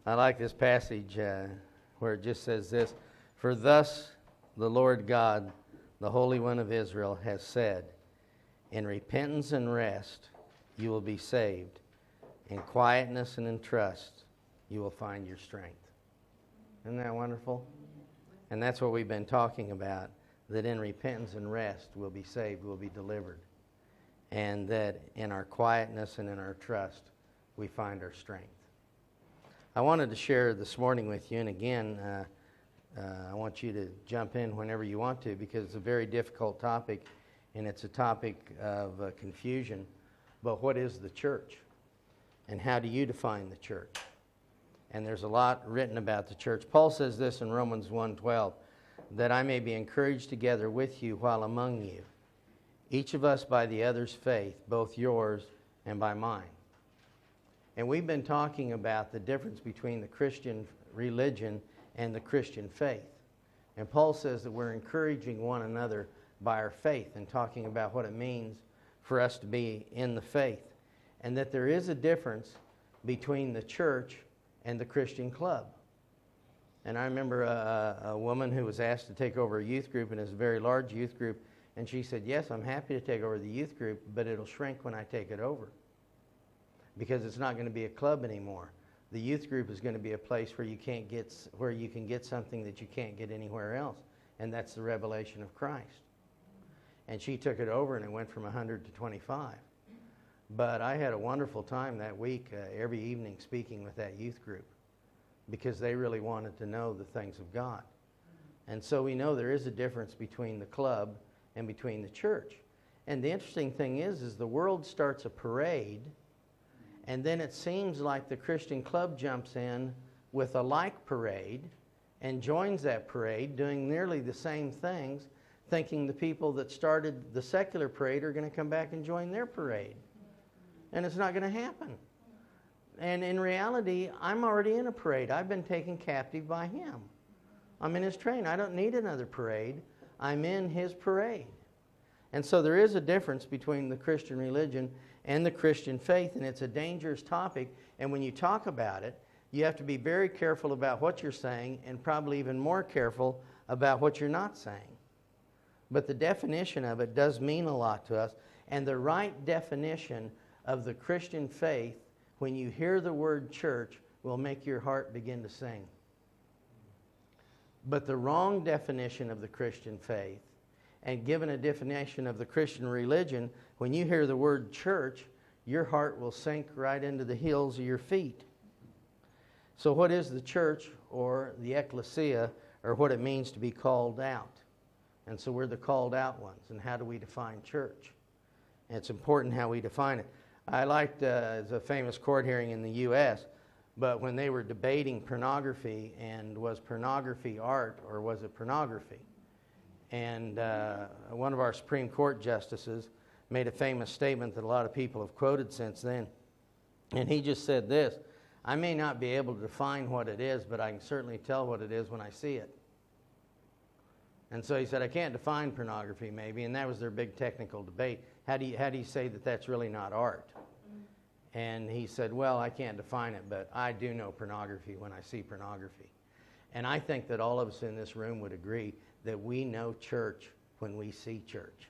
I like this passage where it just says this, "For thus the Lord God, the Holy One of Israel, has said, in repentance and rest you will be saved. In quietness and in trust you will find your strength." Isn't that wonderful? And that's what we've been talking about, that in repentance and rest we'll be saved, we'll be delivered. And that in our quietness and in our trust we find our strength. I wanted to share this morning with you, and again, I want you to jump in whenever you want to, because it's a very difficult topic, and it's a topic of confusion. But what is the church? And how do you define the church? And there's a lot written about the church. Paul says this in Romans 1:12, that I may be encouraged together with you while among you, each of us by the other's faith, both yours and by mine. And we've been talking about the difference between the Christian religion and the Christian faith. And Paul says that we're encouraging one another by our faith and talking about what it means for us to be in the faith. And that there is a difference between the church and the Christian club. And I remember a woman who was asked to take over a youth group, and it's a very large youth group, and she said, "Yes, I'm happy to take over the youth group, but it'll shrink when I take it over. Because it's not going to be a club anymore. The youth group is going to be a place where you can get something that you can't get anywhere else, and that's the revelation of Christ." And she took it over, and it went from 100 to 25. But I had a wonderful time that week, every evening speaking with that youth group, because they really wanted to know the things of God. And so we know there is a difference between the club and between the church. And the interesting thing is the world starts a parade, and then it seems like the Christian club jumps in with a like parade and joins that parade, doing nearly the same things, thinking the people that started the secular parade are going to come back and join their parade. And it's not going to happen. And in reality, I'm already in a parade. I've been taken captive by Him. I'm in His train. I don't need another parade. I'm in His parade. And so there is a difference between the Christian religion and the Christian faith, and it's a dangerous topic. And when you talk about it, you have to be very careful about what you're saying, and probably even more careful about what you're not saying. But the definition of it does mean a lot to us, and the right definition of the Christian faith, when you hear the word church, will make your heart begin to sing. But the wrong definition of the Christian faith, and given a definition of the Christian religion, when you hear the word church, your heart will sink right into the heels of your feet. So what is the church, or the ecclesia, or what it means to be called out? And so we're the called out ones. And how do we define church? And it's important how we define it. I liked a famous court hearing in the U.S., but when they were debating pornography, and was pornography art or was it pornography? And one of our Supreme Court justices made a famous statement that a lot of people have quoted since then. And he just said this, "I may not be able to define what it is, but I can certainly tell what it is when I see it." And so he said, "I can't define pornography maybe," and that was their big technical debate. How do you say that that's really not art? And he said, "Well, I can't define it, but I do know pornography when I see pornography." And I think that all of us in this room would agree that we know church when we see church.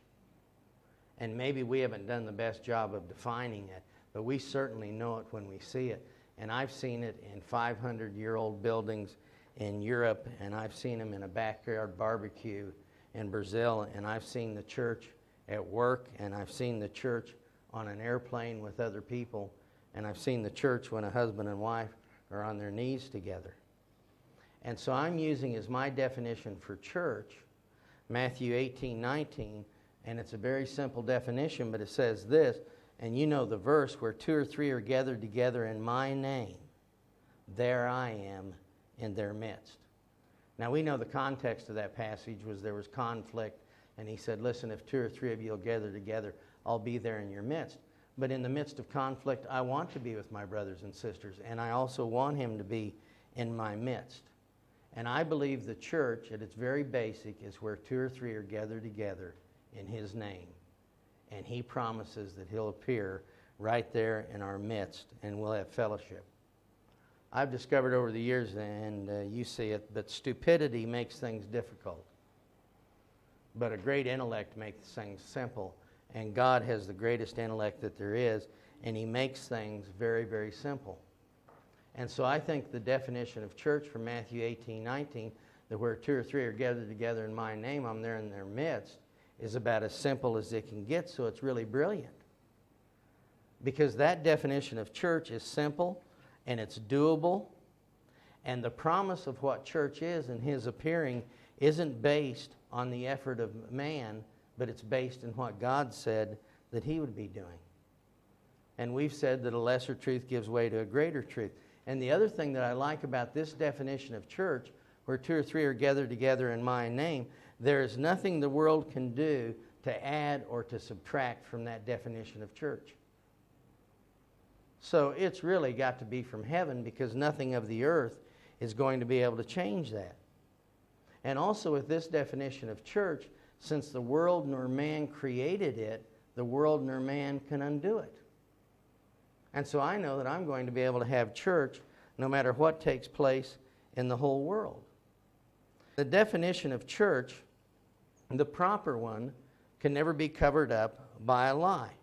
And maybe we haven't done the best job of defining it, but we certainly know it when we see it. And I've seen it in 500-year-old buildings in Europe, and I've seen them in a backyard barbecue in Brazil, and I've seen the church at work, and I've seen the church on an airplane with other people, and I've seen the church when a husband and wife are on their knees together. And so I'm using as my definition for church, Matthew 18:19, and it's a very simple definition, but it says this, and you know the verse, "Where 2 or 3 are gathered together in my name, there I am in their midst." Now we know the context of that passage was there was conflict, and he said, "Listen, if 2 or 3 of you will gather together, I'll be there in your midst." But in the midst of conflict, I want to be with my brothers and sisters, and I also want Him to be in my midst. And I believe the church, at its very basic, is where 2 or 3 are gathered together in His name. And He promises that He'll appear right there in our midst, and we'll have fellowship. I've discovered over the years, and you see it, that stupidity makes things difficult. But a great intellect makes things simple. And God has the greatest intellect that there is, and He makes things very, very simple. And so I think the definition of church from Matthew 18:19, that where two or three are gathered together in my name, I'm there in their midst, is about as simple as it can get, so it's really brilliant. Because that definition of church is simple, and it's doable, and the promise of what church is and His appearing isn't based on the effort of man, but it's based in what God said that He would be doing. And we've said that a lesser truth gives way to a greater truth. And the other thing that I like about this definition of church, where two or three are gathered together in my name, there is nothing the world can do to add or to subtract from that definition of church. So it's really got to be from heaven, because nothing of the earth is going to be able to change that. And also with this definition of church, since the world nor man created it, the world nor man can undo it. And so I know that I'm going to be able to have church no matter what takes place in the whole world. The definition of church, the proper one, can never be covered up by a lie.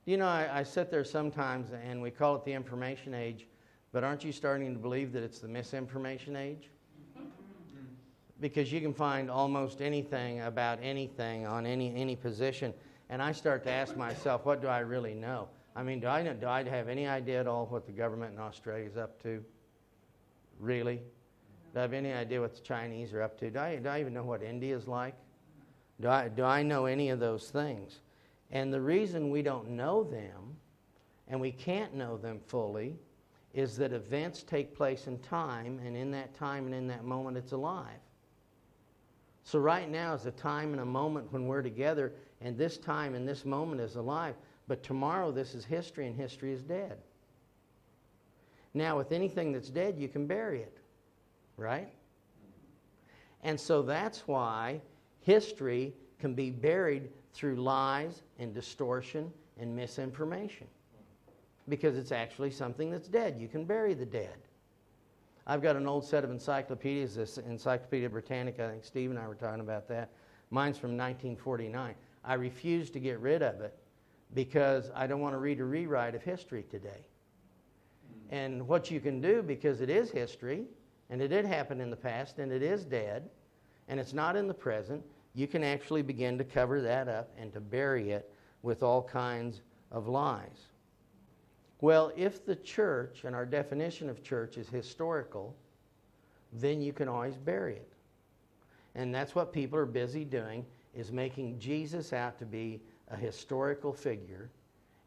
You know, I sit there sometimes and we call it the information age, but aren't you starting to believe that it's the misinformation age? Because you can find almost anything about anything on any position, and I start to ask myself, what do I really know? I mean, do I have any idea at all what the government in Australia is up to? Really? Do I have any idea what the Chinese are up to? Do I even know what India is like? Do I know any of those things? And the reason we don't know them, and we can't know them fully, is that events take place in time, and in that time and in that moment it's alive. So right now is a time and a moment when we're together, and this time and this moment is alive. But tomorrow this is history, and history is dead. Now with anything that's dead, you can bury it, right? And so that's why history can be buried through lies and distortion and misinformation. Because it's actually something that's dead. You can bury the dead. I've got an old set of encyclopedias, this Encyclopedia Britannica. I think Steve and I were talking about that. Mine's from 1949. I refuse to get rid of it because I don't want to read a rewrite of history today. And what you can do, because it is history, and it did happen in the past, and it is dead, and it's not in the present, you can actually begin to cover that up and to bury it with all kinds of lies. Well, if the church, and our definition of church is historical, then you can always bury it. And that's what people are busy doing, is making Jesus out to be a historical figure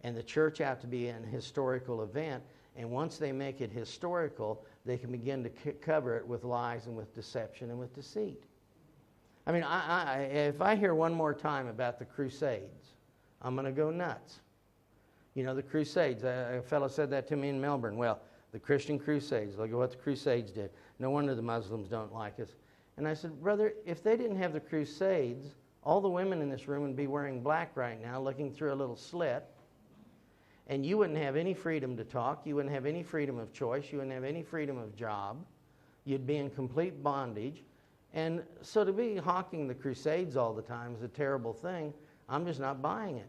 and the church out to be an historical event. And once they make it historical, they can begin to cover it with lies and with deception and with deceit. I mean, if I hear one more time about the Crusades, I'm going to go nuts. You know, the Crusades, a fellow said that to me in Melbourne. Well, the Christian Crusades, look at what the Crusades did. No wonder the Muslims don't like us. And I said, brother, if they didn't have the Crusades, all the women in this room would be wearing black right now, looking through a little slit. And you wouldn't have any freedom to talk. You wouldn't have any freedom of choice. You wouldn't have any freedom of job. You'd be in complete bondage. And so to be hawking the Crusades all the time is a terrible thing. I'm just not buying it.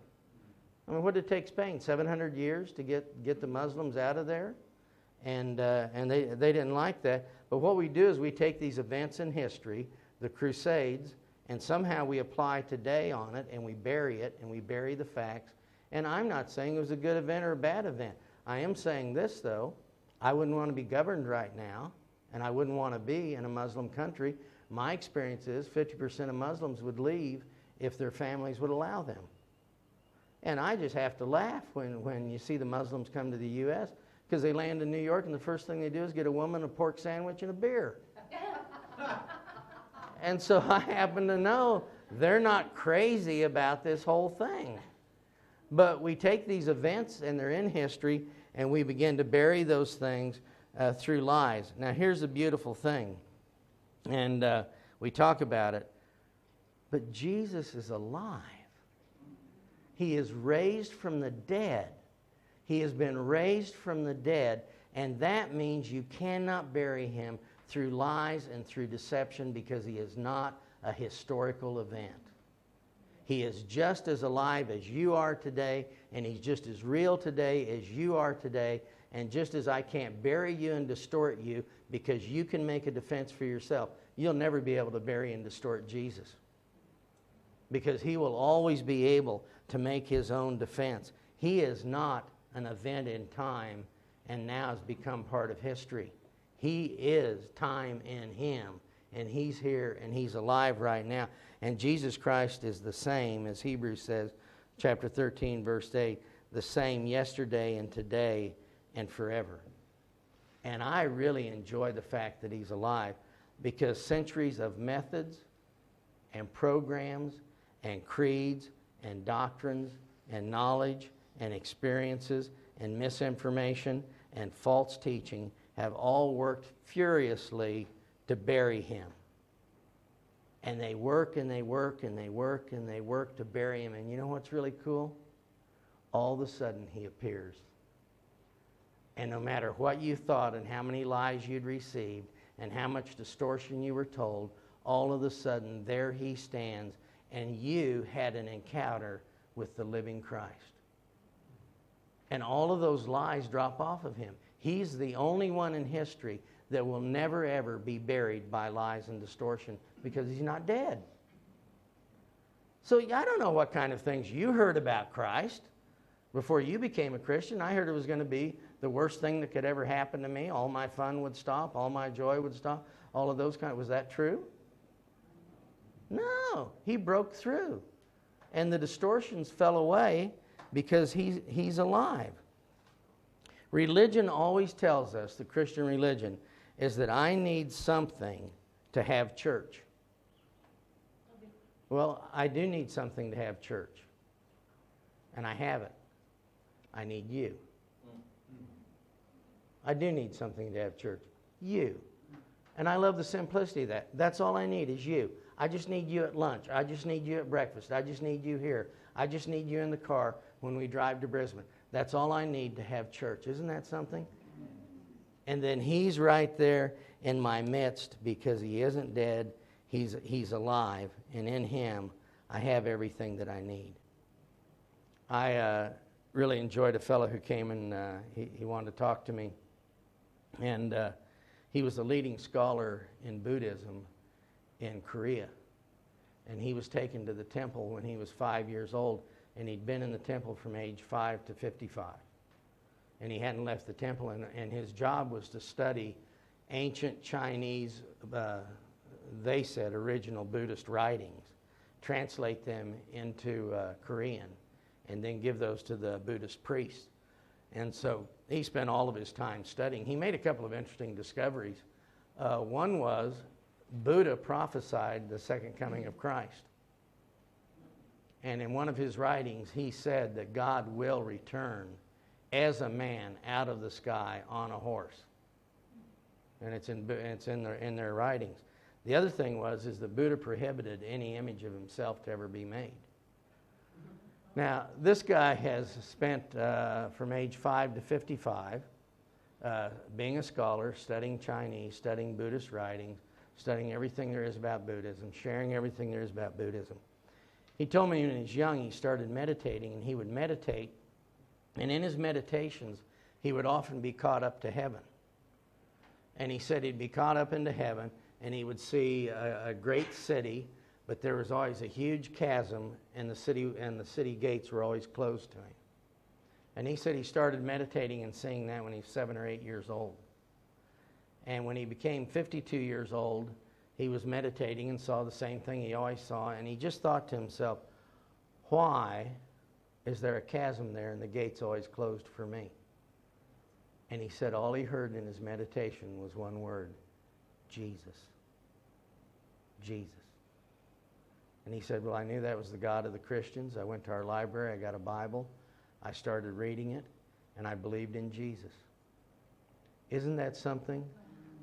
I mean, what did it take Spain? 700 years to get the Muslims out of there? And they didn't like that. But what we do is we take these events in history, the Crusades, and somehow we apply today on it, and we bury it, and we bury the facts. And I'm not saying it was a good event or a bad event. I am saying this, though. I wouldn't want to be governed right now, and I wouldn't want to be in a Muslim country. My experience is 50% of Muslims would leave if their families would allow them. And I just have to laugh when you see the Muslims come to the U.S. because they land in New York and the first thing they do is get a woman a pork sandwich and a beer. And so I happen to know they're not crazy about this whole thing. But we take these events and they're in history and we begin to bury those things through lies. Now here's the beautiful thing. And we talk about it. But Jesus is alive. He is raised from the dead. He has been raised from the dead. And that means you cannot bury him through lies and through deception, because he is not a historical event. He is just as alive as you are today, and he's just as real today as you are today. And just as I can't bury you and distort you because you can make a defense for yourself, you'll never be able to bury and distort Jesus, because he will always be able to make his own defense. He is not an event in time and now has become part of history. He is time in him, and he's here and he's alive right now. And Jesus Christ is the same, as Hebrews says, chapter 13, verse 8, the same yesterday and today and forever. And I really enjoy the fact that he's alive, because centuries of methods and programs and creeds and doctrines and knowledge and experiences and misinformation and false teaching have all worked furiously to bury him. And they work and they work and they work and they work to bury him. And you know what's really cool? All of a sudden he appears. And no matter what you thought and how many lies you'd received and how much distortion you were told, all of a sudden there he stands, and you had an encounter with the living Christ. And all of those lies drop off of him. He's the only one in history that will never ever be buried by lies and distortion, because he's not dead. So I don't know what kind of things you heard about Christ before you became a Christian. I heard it was going to be the worst thing that could ever happen to me. All my fun would stop. All my joy would stop. All of those kind of... Was that true? No. He broke through. And the distortions fell away because he's alive. Religion always tells us, the Christian religion, is that I need something to have church. Well, I do need something to have church. And I have it. I need you. I do need something to have church. You. And I love the simplicity of that. That's all I need is you. I just need you at lunch. I just need you at breakfast. I just need you here. I just need you in the car when we drive to Brisbane. That's all I need to have church. Isn't that something? And then he's right there in my midst, because he isn't dead. He's alive. And in him, I have everything that I need. I really enjoyed a fellow who came and he wanted to talk to me. And he was a leading scholar in Buddhism in Korea. And he was taken to the temple when he was 5 years old. And he'd been in the temple from age 5 to 55. And he hadn't left the temple. And his job was to study ancient Chinese, they said, original Buddhist writings, translate them into Korean, and then give those to the Buddhist priests. And so he spent all of his time studying. He made a couple of interesting discoveries. One was Buddha prophesied the second coming of Christ. And in one of his writings, he said that God will return as a man out of the sky on a horse. And it's in their writings. The other thing is that Buddha prohibited any image of himself to ever be made. Now, this guy has spent from age 5 to 55 being a scholar, studying Chinese, studying Buddhist writings, studying everything there is about Buddhism, sharing everything there is about Buddhism. He told me when he was young, he started meditating, and he would meditate, and in his meditations, he would often be caught up to heaven. And he said he'd be caught up into heaven, and he would see a great city, but there was always a huge chasm, and the city gates were always closed to him. And he said he started meditating and seeing that when he was 7 or 8 years old. And when he became 52 years old, he was meditating and saw the same thing he always saw, and he just thought to himself, why is there a chasm there and the gate's always closed for me? And he said all he heard in his meditation was one word: Jesus. Jesus. And he said, well, I knew that was the God of the Christians. I went to our library, I got a Bible, I started reading it, and I believed in Jesus. Isn't that something?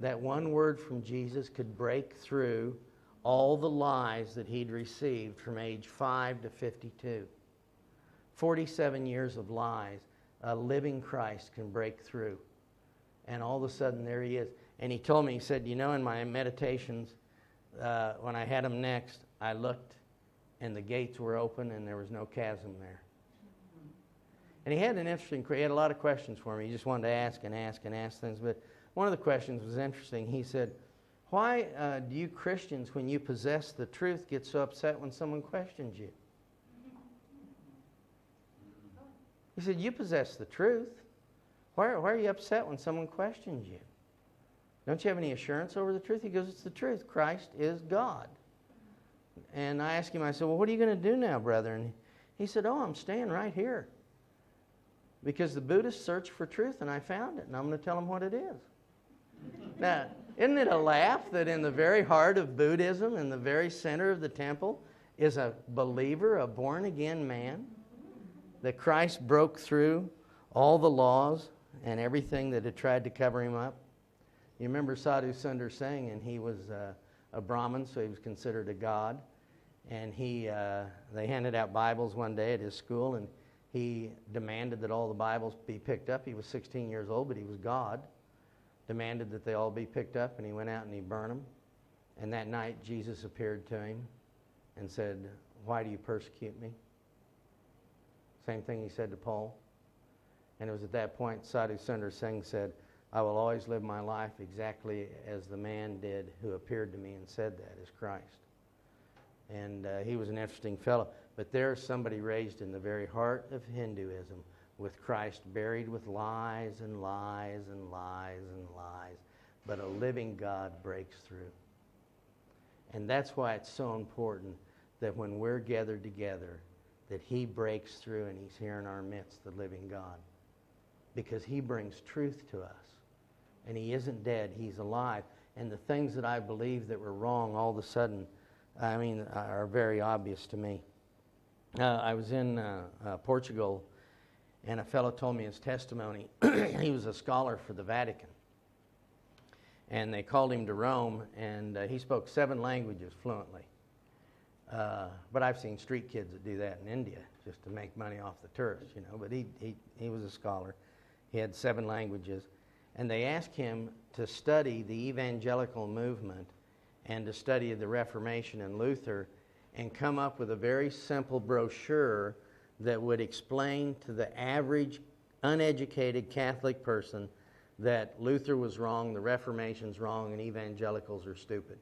That one word from Jesus could break through all the lies that he'd received from age 5 to 52. 47 years of lies, a living Christ can break through And all of a sudden, there he is. And he told me, he said, you know, in my meditations, when I had him next, I looked, and the gates were open, and there was no chasm there. And he had he had a lot of questions for me. He just wanted to ask and ask and ask things. But one of the questions was interesting. He said, why do you Christians, when you possess the truth, get so upset when someone questions you? He said, you possess the truth. Why are you upset when someone questions you? Don't you have any assurance over the truth? He goes, it's the truth. Christ is God. And I asked him, I said, well, what are you going to do now, brother? And he said, oh, I'm staying right here. Because the Buddhists searched for truth, and I found it, and I'm going to tell them what it is. Now, isn't it a laugh that in the very heart of Buddhism, in the very center of the temple, is a believer, a born-again man? That Christ broke through all the laws and everything that had tried to cover him up. You remember Sadhu Sundar Singh, and he was a Brahmin, so he was considered a god. And they handed out Bibles one day at his school, and he demanded that all the Bibles be picked up. He was 16 years old, but he was God. Demanded that they all be picked up, and he went out and he burned them. And that night, Jesus appeared to him and said, why do you persecute me? Same thing he said to Paul. And it was at that point Sadhu Sundar Singh said, I will always live my life exactly as the man did who appeared to me and said that, as Christ. And he was an interesting fellow. But there's somebody raised in the very heart of Hinduism with Christ buried with lies and lies and lies and lies. But a living God breaks through. And that's why it's so important that when we're gathered together, that he breaks through and he's here in our midst, the living God. Because he brings truth to us. And he isn't dead, he's alive. And the things that I believed that were wrong all of a sudden, are very obvious to me. I was in Portugal, and a fellow told me his testimony. He was a scholar for the Vatican. And they called him to Rome, and he spoke 7 languages fluently. But I've seen street kids that do that in India just to make money off the tourists, you know. But he was a scholar. He had 7 languages. And they asked him to study the evangelical movement and to study the Reformation and Luther and come up with a very simple brochure that would explain to the average uneducated Catholic person that Luther was wrong, the Reformation's wrong, and evangelicals are stupid.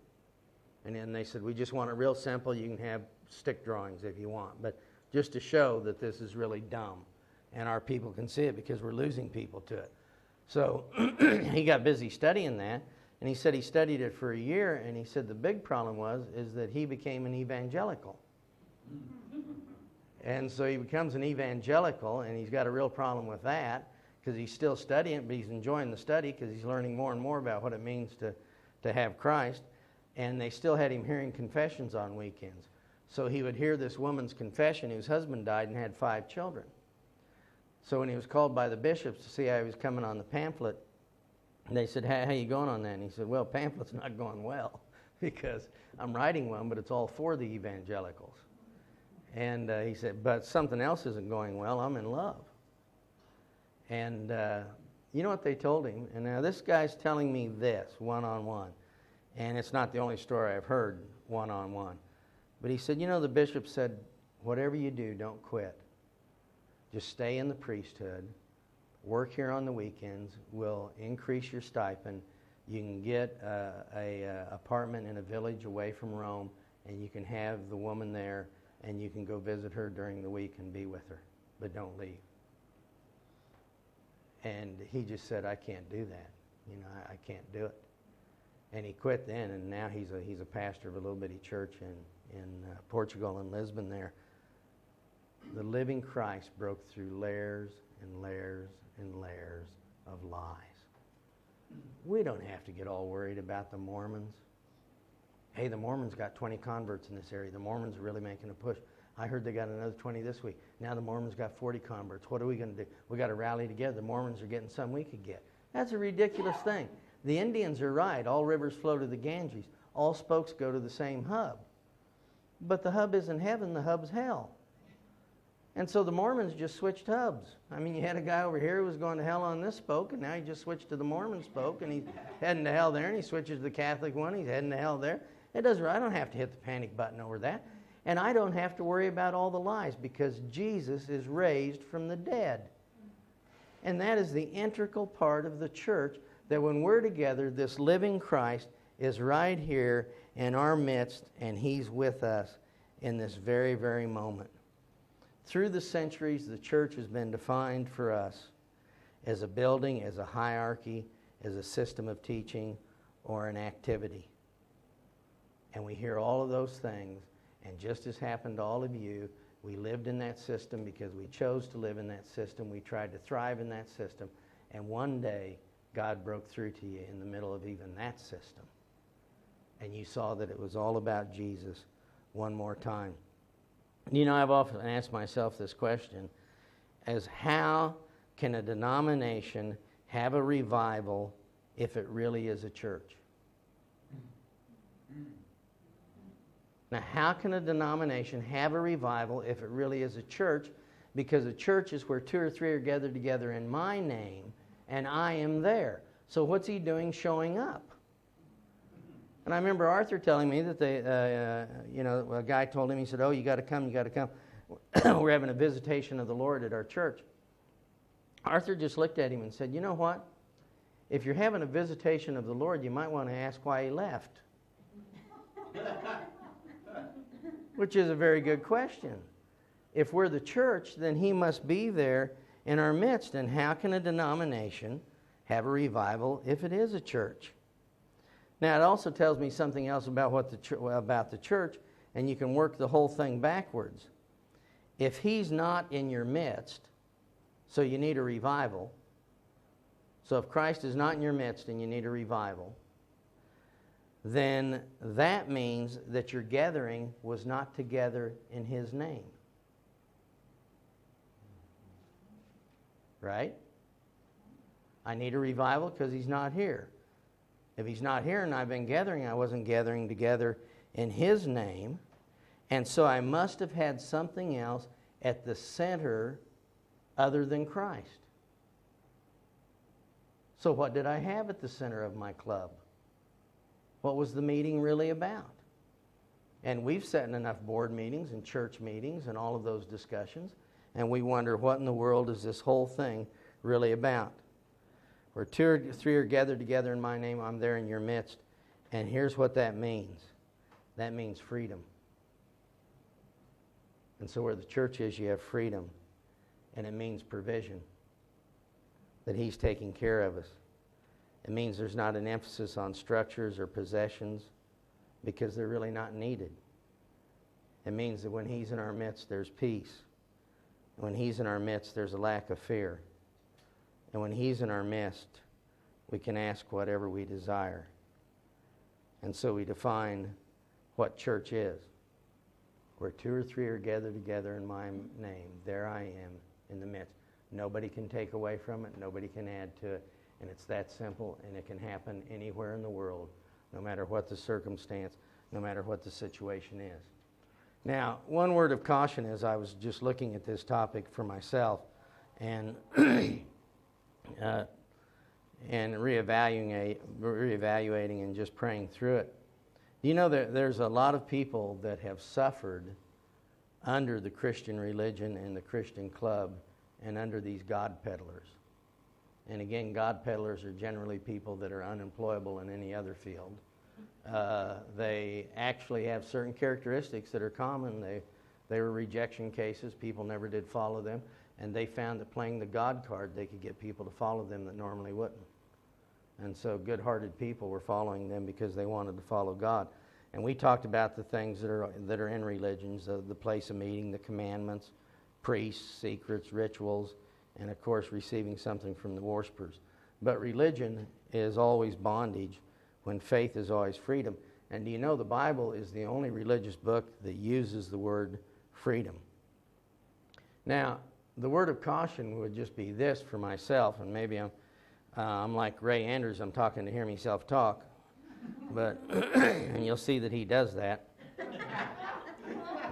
And then they said, we just want it real simple. You can have stick drawings if you want. But just to show that this is really dumb. And our people can see it because we're losing people to it. So he got busy studying that. And he said he studied it for a year. And he said the big problem is that he became an evangelical. And so he becomes an evangelical. And he's got a real problem with that. Because he's still studying, but he's enjoying the study because he's learning more and more about what it means to have Christ. And they still had him hearing confessions on weekends. So he would hear this woman's confession whose husband died and had 5 children. So when he was called by the bishops to see how he was coming on the pamphlet, they said, how you going on that? And he said, well, pamphlet's not going well because I'm writing one, but it's all for the evangelicals. And he said, but something else isn't going well. I'm in love. And you know what they told him? And now this guy's telling me this one-on-one. And it's not the only story I've heard one-on-one. But he said, you know, the bishop said, whatever you do, don't quit. Just stay in the priesthood. Work here on the weekends. We'll increase your stipend. You can get an apartment in a village away from Rome, and you can have the woman there, and you can go visit her during the week and be with her. But don't leave. And he just said, I can't do that. You know, I can't do it. And he quit then, and now he's a pastor of a little bitty church in Portugal and Lisbon there. The living Christ broke through layers and layers and layers of lies. We don't have to get all worried about the Mormons. Hey, the Mormons got 20 converts in this area. The Mormons are really making a push. I heard they got another 20 this week. Now the Mormons got 40 converts. What are we going to do? We got to rally together. The Mormons are getting some we could get. That's a ridiculous thing. The Indians are right. All rivers flow to the Ganges. All spokes go to the same hub. But the hub isn't heaven. The hub's hell. And so the Mormons just switched hubs. I mean, you had a guy over here who was going to hell on this spoke, and now he just switched to the Mormon spoke, and he's heading to hell there, and he switches to the Catholic one, he's heading to hell there. I don't have to hit the panic button over that. And I don't have to worry about all the lies because Jesus is raised from the dead. And that is the integral part of the church, that when we're together, this living Christ is right here in our midst, and he's with us in this very, very moment. Through the centuries, the church has been defined for us as a building, as a hierarchy, as a system of teaching, or an activity. And we hear all of those things, and just as happened to all of you, we lived in that system because we chose to live in that system. We tried to thrive in that system, and one day God broke through to you in the middle of even that system. And you saw that it was all about Jesus one more time. You know, I've often asked myself this question, as how can a denomination have a revival if it really is a church? Now, how can a denomination have a revival if it really is a church? Because a church is where 2 or 3 are gathered together in my name, and I am there. So what's he doing showing up? And I remember Arthur telling me that a guy told him, he said, "Oh, you got to come, you got to come. We're having a visitation of the Lord at our church." Arthur just looked at him and said, "You know what? If you're having a visitation of the Lord, you might want to ask why he left." Which is a very good question. If we're the church, then he must be there in our midst. And how can a denomination have a revival if it is a church? Now, it also tells me something else about about the church, and you can work the whole thing backwards. If he's not in your midst, so you need a revival. So if Christ is not in your midst and you need a revival, then that means that your gathering was not together in his name. Right? I need a revival because he's not here. If he's not here and I've been gathering, I wasn't gathering together in his name. And so I must have had something else at the center other than Christ. So what did I have at the center of my club? What was the meeting really about? And we've sat in enough board meetings and church meetings and all of those discussions, and we wonder, what in the world is this whole thing really about? Where 2 or 3 are gathered together in my name, I'm there in your midst. And here's what that means. That means freedom. And so where the church is, you have freedom. And it means provision. That he's taking care of us. It means there's not an emphasis on structures or possessions because they're really not needed. It means that when he's in our midst, there's peace. And when he's in our midst, there's a lack of fear. And when he's in our midst, we can ask whatever we desire. And so we define what church is. Where 2 or 3 are gathered together in my name, there I am in the midst. Nobody can take away from it. Nobody can add to it. And it's that simple, and it can happen anywhere in the world, no matter what the circumstance, no matter what the situation is. Now, one word of caution as I was just looking at this topic for myself and and reevaluating and just praying through it. You know, there's a lot of people that have suffered under the Christian religion and the Christian club and under these God peddlers. And again, God peddlers are generally people that are unemployable in any other field. They actually have certain characteristics that are common. They were rejection cases. People never did follow them. And they found that playing the God card, they could get people to follow them that normally wouldn't. And so good-hearted people were following them because they wanted to follow God. And we talked about the things that are in religions, the place of meeting, the commandments, priests, secrets, rituals, and of course receiving something from the worshipers. But religion is always bondage when faith is always freedom. And do you know the Bible is the only religious book that uses the word freedom? Now, the word of caution would just be this for myself, and maybe I'm like Ray Andrews, I'm talking to hear myself talk, but and you'll see that he does that.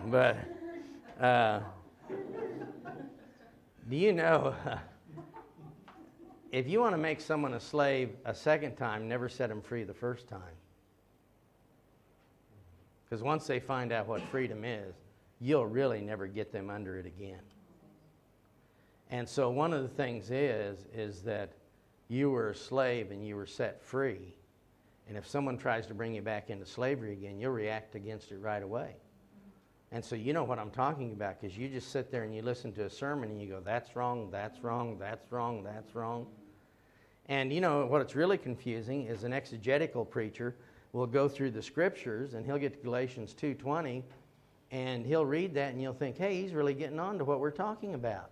But Do you know, if you want to make someone a slave a second time, never set them free the first time. Because once they find out what freedom is, you'll really never get them under it again. And so one of the things is that you were a slave and you were set free. And if someone tries to bring you back into slavery again, you'll react against it right away. And so you know what I'm talking about, because you just sit there and you listen to a sermon and you go, that's wrong, that's wrong, that's wrong, that's wrong. And you know what's really confusing is an exegetical preacher will go through the scriptures and he'll get to Galatians 2:20 and he'll read that and you'll think, hey, he's really getting on to what we're talking about.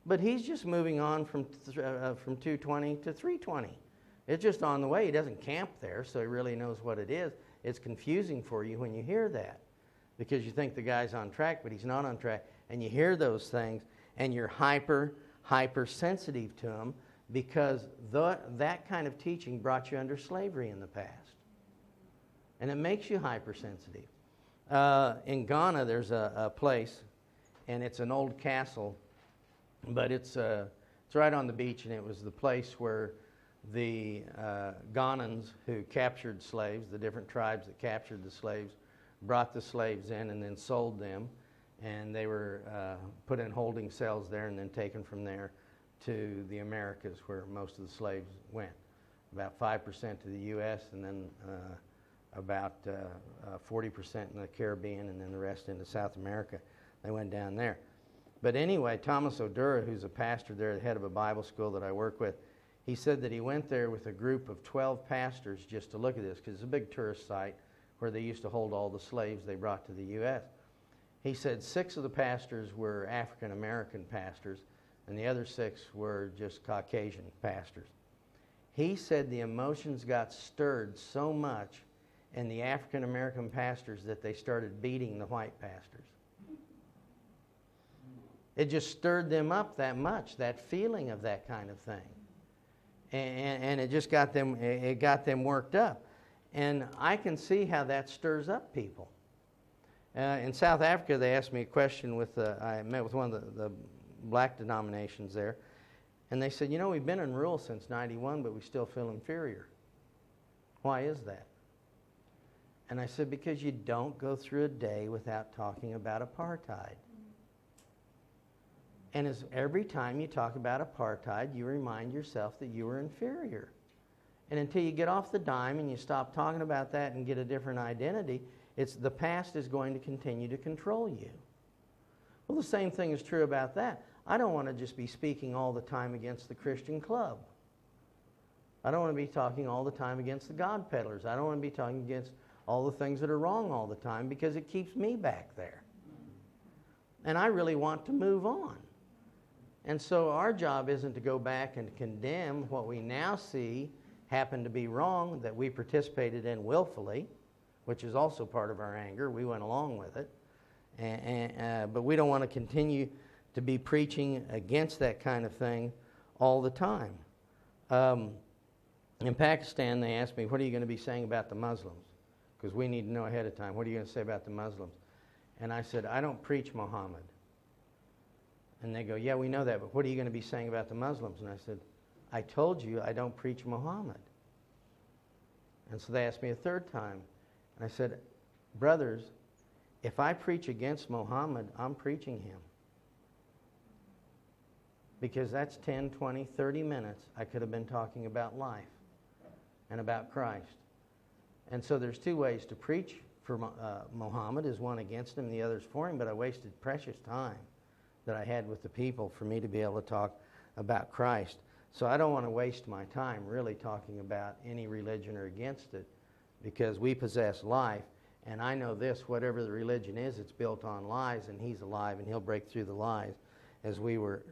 But he's just moving on from 2:20 to 3:20. It's just on the way. He doesn't camp there, so he really knows what it is. It's confusing for you when you hear that, because you think the guy's on track, but he's not on track. And you hear those things, and you're hyper sensitive to them, because that kind of teaching brought you under slavery in the past. And it makes you hypersensitive. In Ghana, there's a place, and it's an old castle, but it's right on the beach, and it was the place where the Ghanans who captured slaves, the different tribes that captured the slaves, brought the slaves in and then sold them, and they were put in holding cells there and then taken from there to the Americas, where most of the slaves went. About 5% to the U.S., and then about 40% in the Caribbean, and then the rest into South America. They went down there. But anyway, Thomas Odura, who's a pastor there, the head of a Bible school that I work with, he said that he went there with a group of 12 pastors just to look at this, because it's a big tourist site where they used to hold all the slaves they brought to the U.S. He said 6 of the pastors were African American pastors, and the other 6 were just Caucasian pastors. He said the emotions got stirred so much in the African American pastors that they started beating the white pastors. It just stirred them up that much, that feeling of that kind of thing. And it just got them worked up. And I can see how that stirs up people. In South Africa, they asked me a question I met with one of the black denominations there, and they said, you know, we've been in rule since 91, but we still feel inferior. Why is that? And I said, because you don't go through a day without talking about apartheid. And every time you talk about apartheid, you remind yourself that you were inferior. And until you get off the dime and you stop talking about that and get a different identity, the past is going to continue to control you. Well, the same thing is true about that. I don't want to just be speaking all the time against the Christian club. I don't want to be talking all the time against the God peddlers. I don't want to be talking against all the things that are wrong all the time, because it keeps me back there. And I really want to move on. And so our job isn't to go back and condemn what we now see happened to be wrong, that we participated in willfully, which is also part of our anger. We went along with it. But we don't want to continue to be preaching against that kind of thing all the time. In Pakistan, they asked me, what are you going to be saying about the Muslims? Because we need to know ahead of time. What are you going to say about the Muslims? And I said, I don't preach Muhammad. And they go, yeah, we know that, but what are you going to be saying about the Muslims? And I said, I told you I don't preach Muhammad. And so they asked me a third time. And I said, brothers, if I preach against Muhammad, I'm preaching him. Because that's 10, 20, 30 minutes I could have been talking about life and about Christ. And so there's 2 ways to preach for Muhammad, is one against him, the other's for him, but I wasted precious time that I had with the people for me to be able to talk about Christ. So I don't want to waste my time really talking about any religion or against it, because we possess life, and I know this, whatever the religion is, it's built on lies, and he's alive, and he'll break through the lies, as we were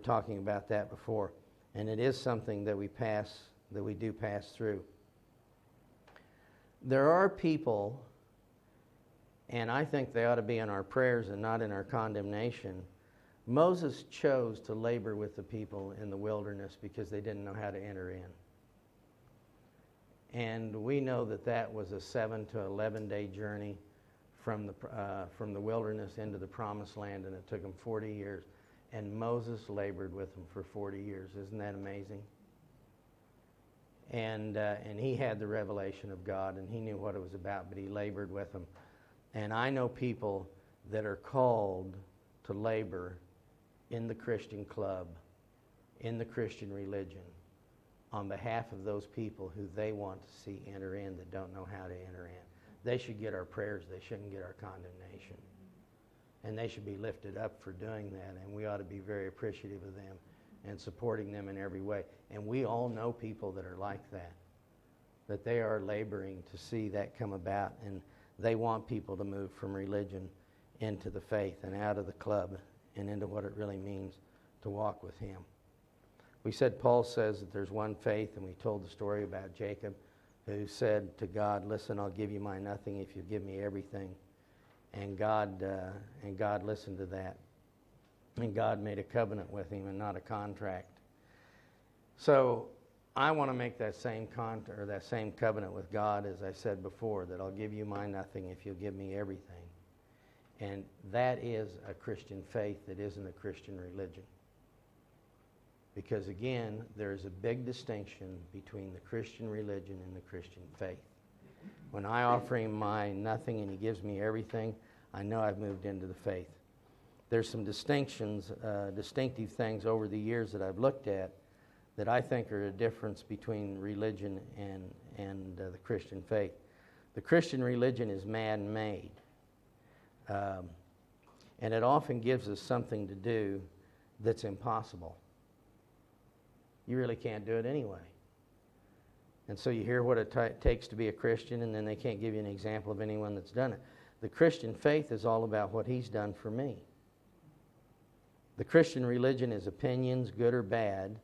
talking about that before. And it is something that we do pass through. There are people, and I think they ought to be in our prayers and not in our condemnation. Moses chose to labor with the people in the wilderness because they didn't know how to enter in. And we know that was a 7 to 11-day journey from the wilderness into the promised land, and it took them 40 years. And Moses labored with them for 40 years. Isn't that amazing? And he had the revelation of God, and he knew what it was about, but he labored with them. And I know people that are called to labor in the Christian club, in the Christian religion, on behalf of those people who they want to see enter in that don't know how to enter in. They should get our prayers. They shouldn't get our condemnation. And they should be lifted up for doing that, and we ought to be very appreciative of them and supporting them in every way. And we all know people that are like that they are laboring to see that come about, and they want people to move from religion into the faith and out of the club and into what it really means to walk with Him. We said Paul says that there's one faith, and we told the story about Jacob who said to God, listen, I'll give you my nothing if you give me everything. And God listened to that. And God made a covenant with him and not a contract. So I want to make that same that same covenant with God, as I said before, that I'll give you my nothing if you'll give me everything. And that is a Christian faith that isn't a Christian religion. Because again, there is a big distinction between the Christian religion and the Christian faith. When I offer him my nothing and he gives me everything, I know I've moved into the faith. There's some distinctions, distinctive things over the years that I've looked at that I think are a difference between religion and the Christian faith. The Christian religion is man-made. And it often gives us something to do that's impossible. You really can't do it anyway. And so you hear what it takes to be a Christian, and then they can't give you an example of anyone that's done it. The Christian faith is all about what he's done for me. The Christian religion is opinions, good or bad,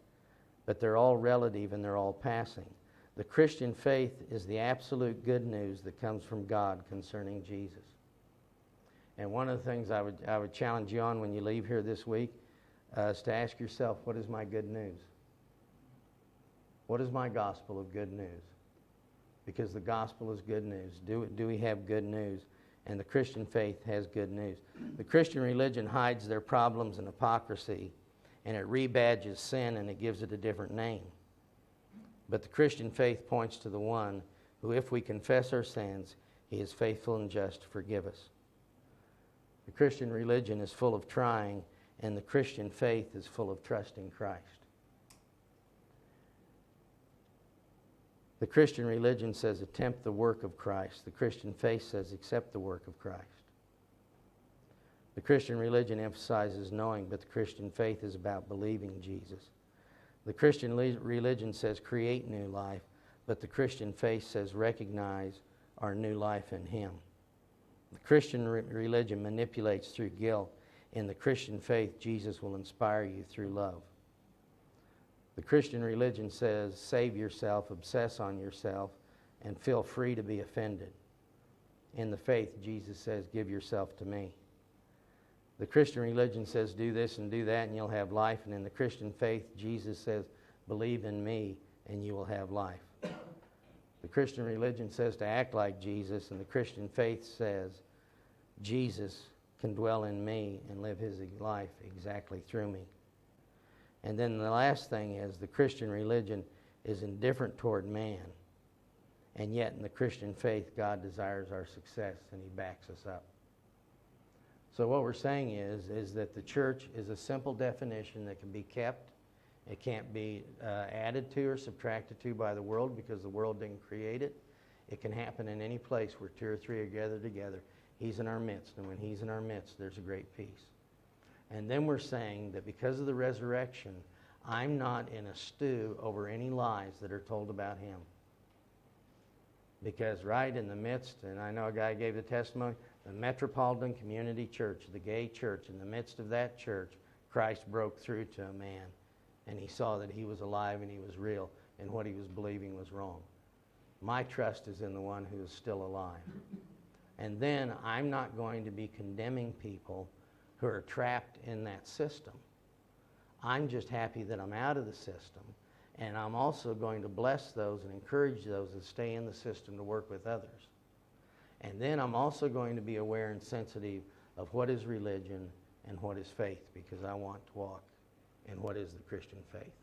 but they're all relative and they're all passing. The Christian faith is the absolute good news that comes from God concerning Jesus. And one of the things I would challenge you on when you leave here this week is to ask yourself, what is my good news? What is my gospel of good news? Because the gospel is good news. Do we have good news? And the Christian faith has good news. The Christian religion hides their problems and hypocrisy, and it rebadges sin and it gives it a different name. But the Christian faith points to the one who, if we confess our sins, he is faithful and just to forgive us. The Christian religion is full of trying, and the Christian faith is full of trusting Christ. The Christian religion says attempt the work of Christ. The Christian faith says accept the work of Christ. The Christian religion emphasizes knowing, but the Christian faith is about believing Jesus. The Christian religion says create new life, but the Christian faith says recognize our new life in Him. The Christian religion manipulates through guilt. In the Christian faith, Jesus will inspire you through love. The Christian religion says save yourself, obsess on yourself, and feel free to be offended. In the faith, Jesus says give yourself to me. The Christian religion says do this and do that and you'll have life. And in the Christian faith, Jesus says believe in me and you will have life. The Christian religion says to act like Jesus, and the Christian faith says Jesus can dwell in me and live his life exactly through me. And then the last thing is the Christian religion is indifferent toward man. And yet in the Christian faith, God desires our success and he backs us up. So what we're saying is that the church is a simple definition that can be kept. It can't be added to or subtracted to by the world because the world didn't create it. It can happen in any place where two or three are gathered together. He's in our midst, and when he's in our midst, there's a great peace. And then we're saying that because of the resurrection, I'm not in a stew over any lies that are told about him. Because right in the midst, and I know a guy gave the testimony, the Metropolitan Community Church, the gay church, in the midst of that church, Christ broke through to a man. And he saw that he was alive and he was real, and what he was believing was wrong. My trust is in the one who is still alive. And then I'm not going to be condemning people who are trapped in that system. I'm just happy that I'm out of the system, and I'm also going to bless those and encourage those that stay in the system to work with others. And then I'm also going to be aware and sensitive of what is religion and what is faith, because I want to walk in what is the Christian faith.